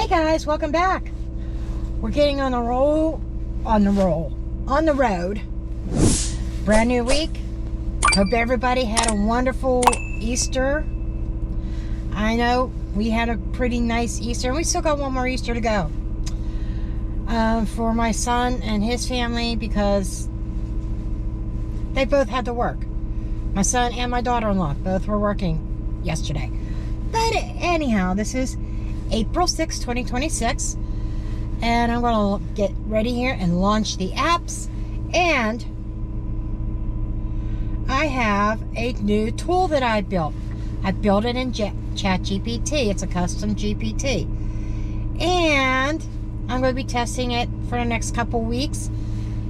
Guys, welcome back. We're getting on the road. Brand new week. Hope everybody had a wonderful Easter. I know we had a pretty nice Easter, and we still got one more Easter to go. For my son and his family, because they both had to work. My son and my daughter-in-law both were working yesterday. But anyhow, this is April 6, 2026, and I'm going to get ready here and launch the apps. And I have a new tool that I built. I built it in ChatGPT. It's a custom GPT, and I'm going to be testing it for the next couple weeks.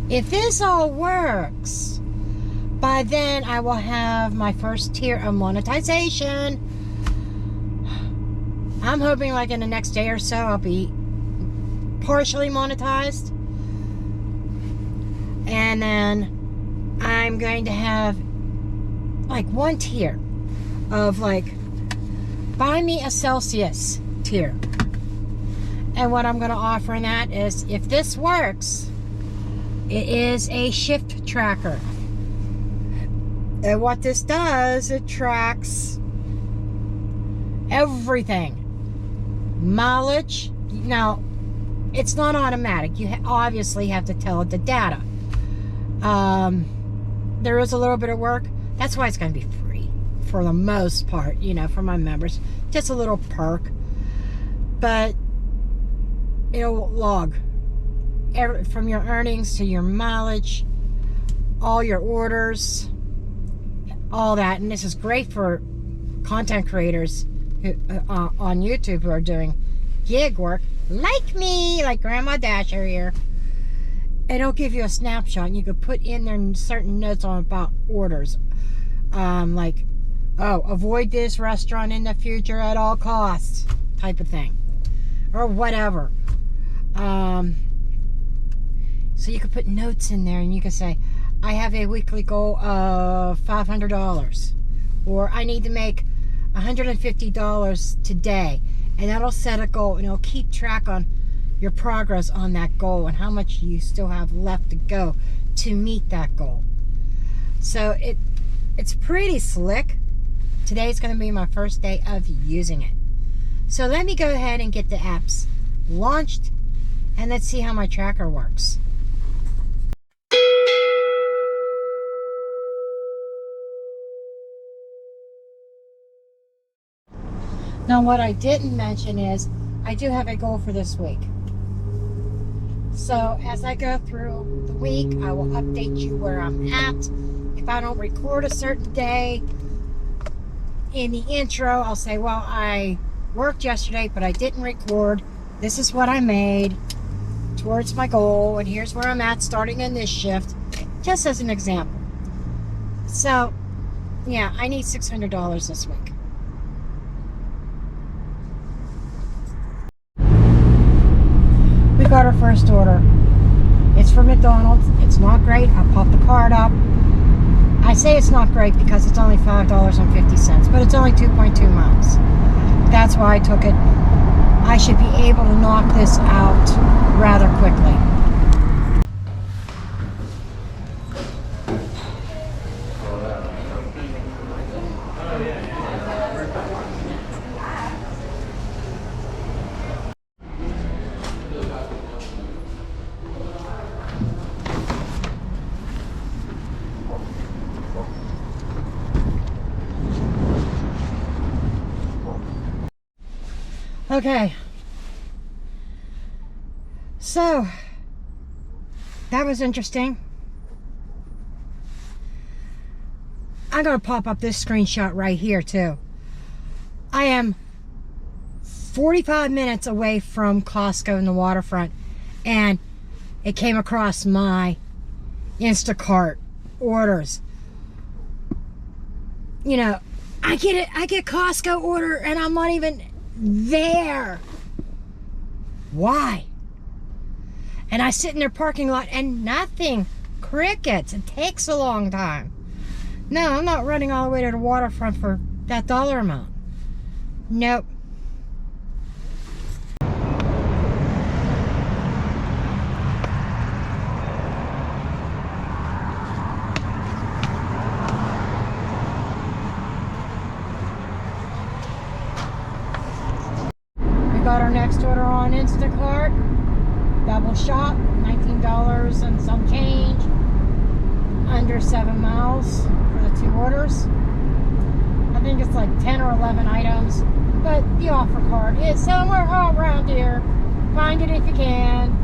If this all works, by then I will have my first tier of monetization. I'm hoping like in the next day or so I'll be partially monetized. And then I'm going to have like one tier of like buy me a Celsius tier. And what I'm going to offer in that is, if this works, it is a shift tracker. And what this does, it tracks everything. Mileage. Now, it's not automatic. You obviously have to tell it the data. There is a little bit of work. That's why it's going to be free for the most part, you know, for my members. Just a little perk. But it'll log from your earnings to your mileage, all your orders, all that. And this is great for content creators who, on YouTube, who are doing gig work like me, like Grandma Dasher here. And it'll give you a snapshot, and you could put in there certain notes on about orders, like, oh, avoid this restaurant in the future at all costs, type of thing, or whatever. So you could put notes in there, and you could say, I have a weekly goal of $500, or I need to make $150 today, and that'll set a goal, and it'll keep track on your progress on that goal and how much you still have left to go to meet that goal. So it's pretty slick. Today's going to be my first day of using it. So let me go ahead and get the apps launched, and let's see how my tracker works. Now, what I didn't mention is I do have a goal for this week. So as I go through the week, I will update you where I'm at. If I don't record a certain day in the intro, I'll say, well, I worked yesterday, but I didn't record. This is what I made towards my goal, and here's where I'm at starting in this shift, just as an example. So, yeah, I need $600 this week. We got our first order. It's from McDonald's. It's not great. I'll pop the card up. I say it's not great because it's only $5.50, but it's only 2.2 miles. That's why I took it. I should be able to knock this out rather quickly. Okay, so that was interesting. I'm going to pop up this screenshot right here too. I am 45 minutes away from Costco in the waterfront, and it came across my Instacart orders. You know, I get Costco order and I'm not even there. Why? And I sit in their parking lot and nothing. Crickets. It takes a long time. No, I'm not running all the way to the waterfront for that dollar amount. Nope. got our next order on Instacart. Double shop, $19 and some change. Under 7 miles for the 2 orders. I think it's like 10 or 11 items. But the offer card is somewhere all around here. Find it if you can.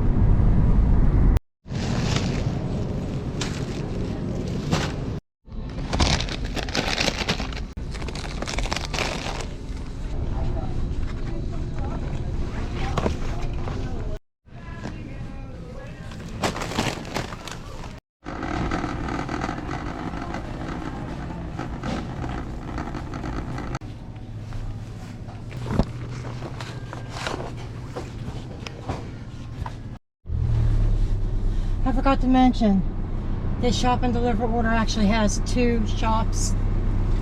I forgot to mention, this shop and deliver order actually has 2 shops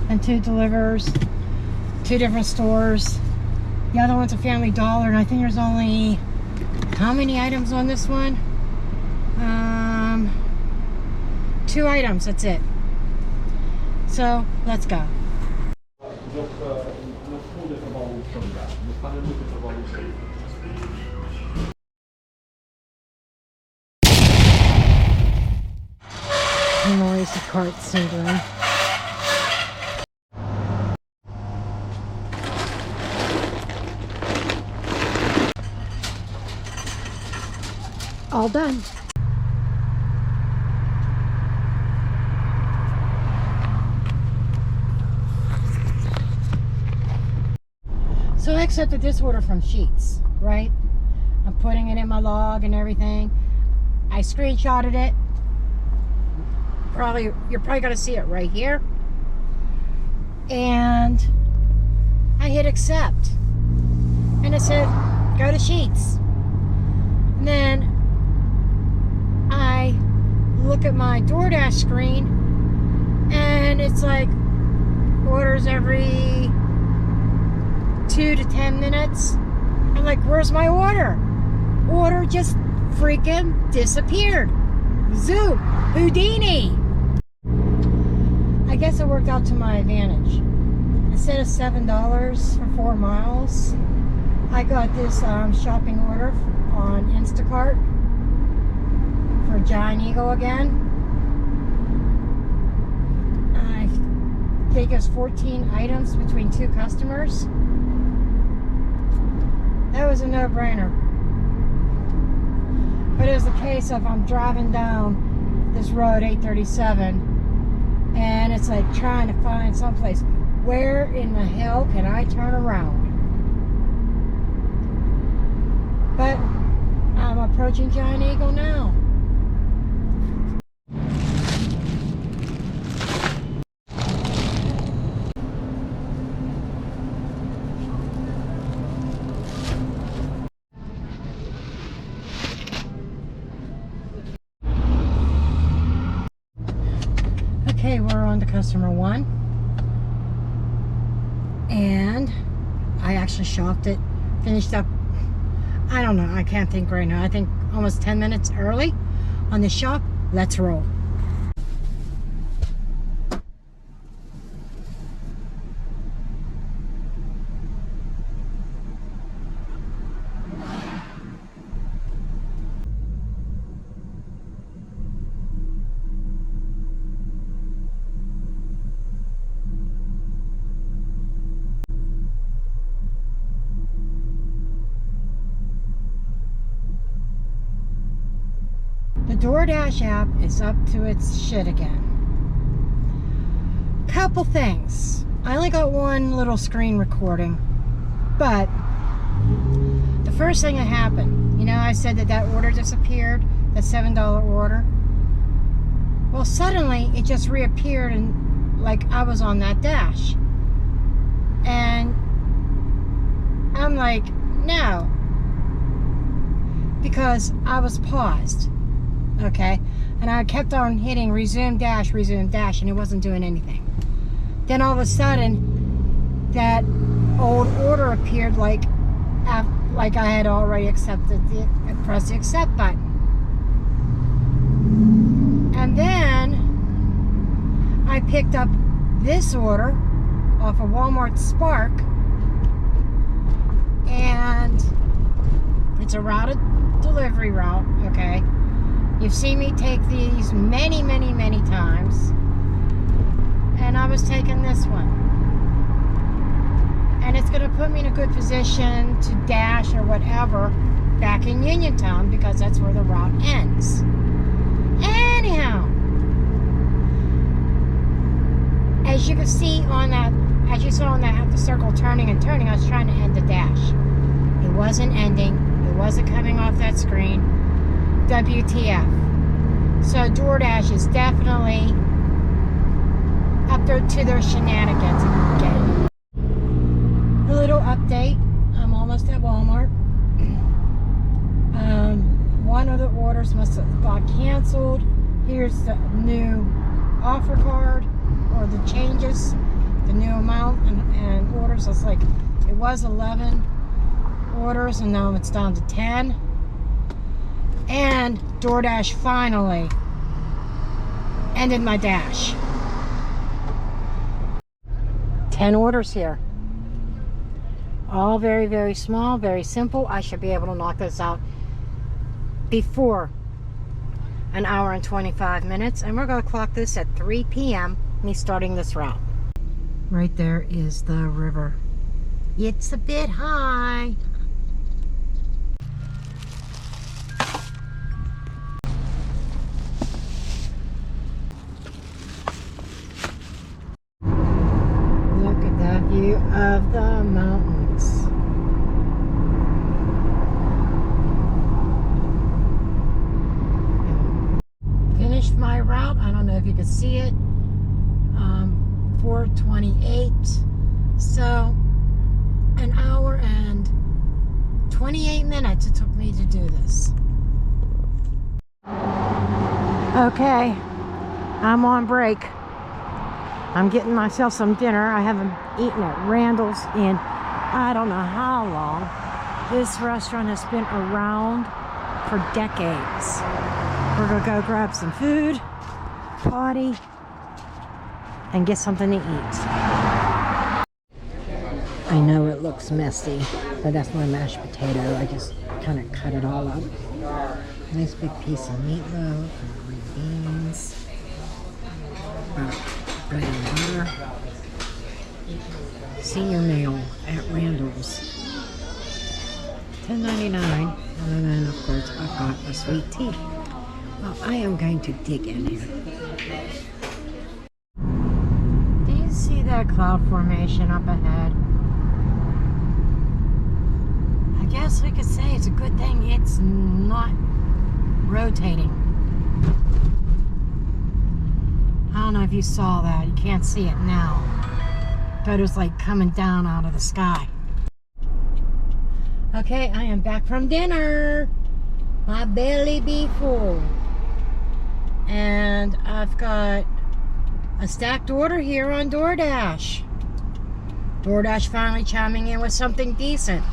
and 2 delivers, 2 different stores. The other one's a Family Dollar, and I think there's only, how many items on this one? 2 items, that's it. So, let's go. Noise of cart syndrome. All done. So I accepted this order from Sheets, right? I'm putting it in my log and everything. I screenshotted it. You're probably gonna see it right here. And I hit accept. And it said, go to Sheets. And then I look at my DoorDash screen and it's like orders every 2 to 10 minutes. I'm like, where's my order? Order just freaking disappeared. Zoom, Houdini. I guess it worked out to my advantage. Instead of $7 for 4 miles, I got this shopping order on Instacart for Giant Eagle again. I think it was 14 items between 2 customers. That was a no-brainer. But it was a case of I'm driving down this road, 837, and it's like trying to find someplace. Where in the hell can I turn around? But I'm approaching Giant Eagle now. Okay, we're on to customer 1. And I actually shopped it, finished up, I don't know, I can't think right now. I think almost 10 minutes early on the shop. Let's roll. The DoorDash app is up to its shit again. Couple things. I only got one little screen recording, but the first thing that happened, you know, I said that order disappeared, that $7 order. Well, suddenly it just reappeared and like I was on that dash. And I'm like, no, because I was paused. Okay, and I kept on hitting resume dash, and it wasn't doing anything. Then all of a sudden, that old order appeared like I had already accepted pressed the accept button. And then I picked up this order off of Walmart Spark, And it's a routed delivery route, okay? You've seen me take these many, many, many times. And I was taking this one. And it's going to put me in a good position to dash or whatever back in Uniontown because that's where the route ends. Anyhow, as you can see on that, as you saw on that, the circle turning and turning, I was trying to end the dash. It wasn't ending. It wasn't coming off that screen. WTF. So DoorDash is definitely up there to their shenanigans again. A little update. I'm almost at Walmart. One of the orders must have got canceled. Here's the new offer card or the changes, the new amount and orders. It's like it was 11 orders and now it's down to 10. And DoorDash finally ended my dash. 10 orders here. All very, very small, very simple. I should be able to knock this out before an hour and 25 minutes. And we're going to clock this at 3 p.m. me starting this route. Right there is the river. It's a bit high. Look at that view of the mountains. Finished my route. I don't know if you can see it. 4:28. So an hour and 28 minutes it took me to do this. Okay, I'm on break. I'm getting myself some dinner. I haven't eaten at Randall's in I don't know how long. This restaurant has been around for decades. We're gonna go grab some food, potty, and get something to eat. I know it looks messy, but that's my mashed potato. I just kind of cut it all up. Nice big piece of meatloaf, green beans, bread and butter. Senior meal at Randall's. $10.99, and then of course I've got a sweet tea. Well, I am going to dig in here. Do you see that cloud formation up ahead? I guess we could say it's a good thing it's not rotating. I don't know if you saw that. You can't see it now. But it was like coming down out of the sky. Okay, I am back from dinner. My belly be full. And I've got a stacked order here on DoorDash. DoorDash finally chiming in with something decent.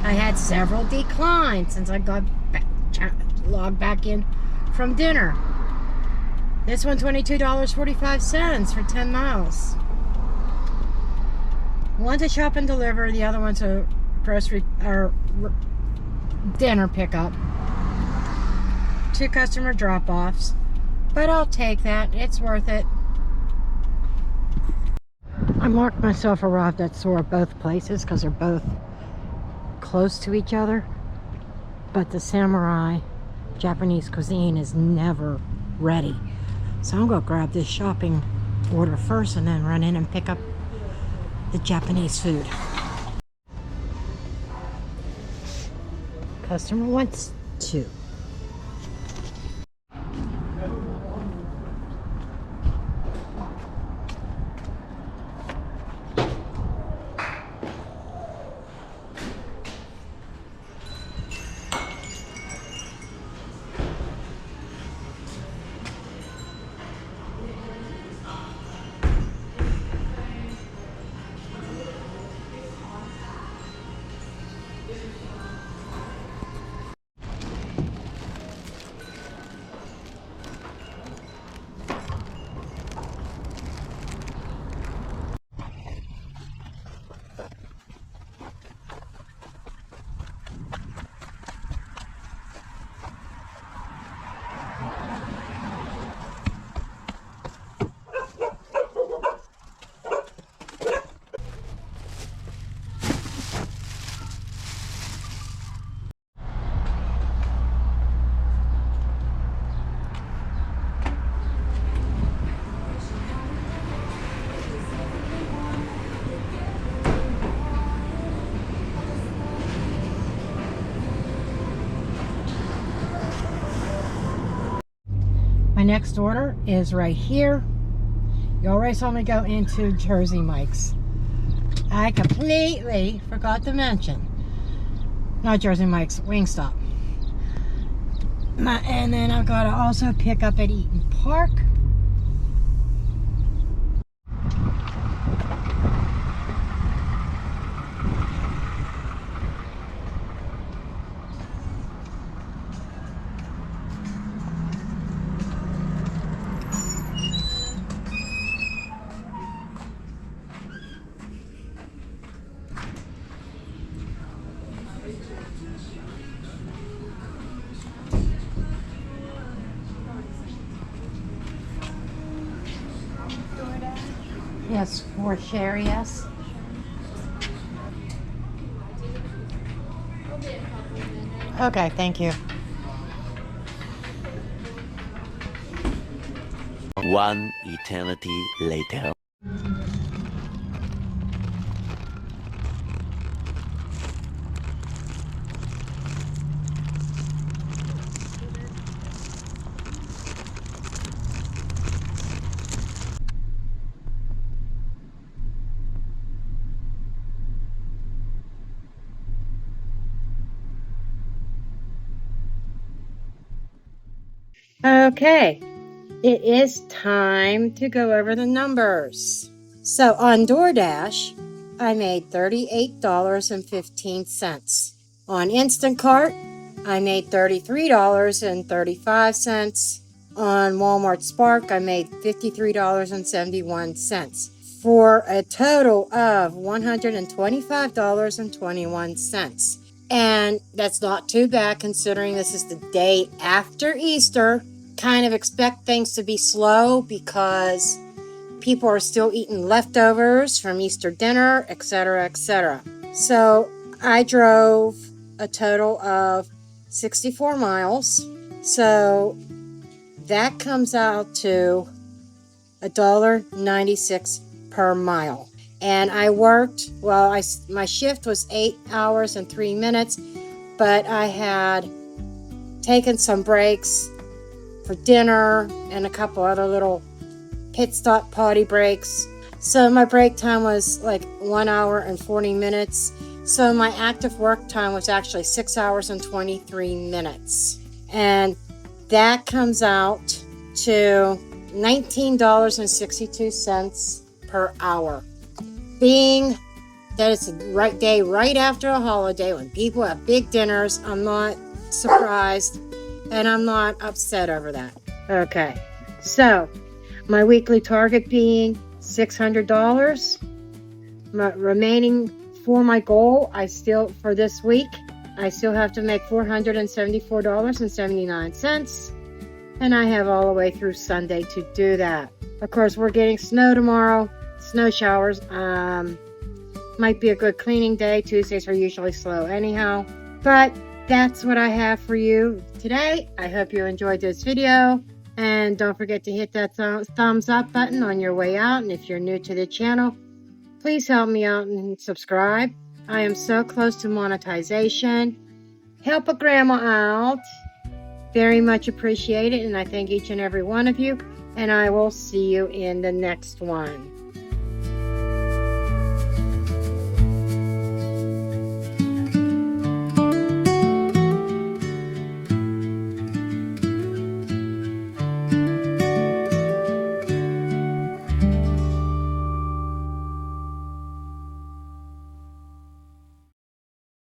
I had several declines since I got logged back in from dinner. This one $22.45 for 10 miles. One's a shop and deliver, the other one's a grocery or dinner pickup. 2 customer drop-offs, but I'll take that. It's worth it. I marked myself arrived at both places because they're both close to each other, but the samurai Japanese cuisine is never ready. So I'm gonna grab this shopping order first and then run in and pick up the Japanese food. Customer wants 2. My next order is right here. You already saw me go into Jersey Mike's. I completely forgot to mention. Not Jersey Mike's, Wingstop. And then I've got to also pick up at Eaton Park. Yes, for Sherry, yes. Okay, thank you. One eternity later. Okay, it is time to go over the numbers. So on DoorDash, I made $38.15. On Instacart, I made $33.35. On Walmart Spark, I made $53.71 for a total of $125.21. And that's not too bad considering this is the day after Easter. Kind of expect things to be slow because people are still eating leftovers from Easter dinner, etc., etc. So I drove a total of 64 miles. So that comes out to $1.96 per mile. And I worked, well, my shift was 8 hours and 3 minutes, but I had taken some breaks for dinner and a couple other little pit stop potty breaks. So my break time was like 1 hour and 40 minutes. So my active work time was actually 6 hours and 23 minutes. And that comes out to $19.62 per hour. Being that it's a right day right after a holiday when people have big dinners, I'm not surprised and I'm not upset over that. Okay, so my weekly target being $600. Remaining for my goal, for this week, I still have to make $474.79. And I have all the way through Sunday to do that. Of course, we're getting snow tomorrow. Snow showers. Might be a good cleaning day. Tuesdays are usually slow anyhow. But that's what I have for you today. I hope you enjoyed this video. And don't forget to hit that thumbs up button on your way out. And if you're new to the channel, please help me out and subscribe. I am so close to monetization. Help a grandma out. Very much appreciated. And I thank each and every one of you. And I will see you in the next one.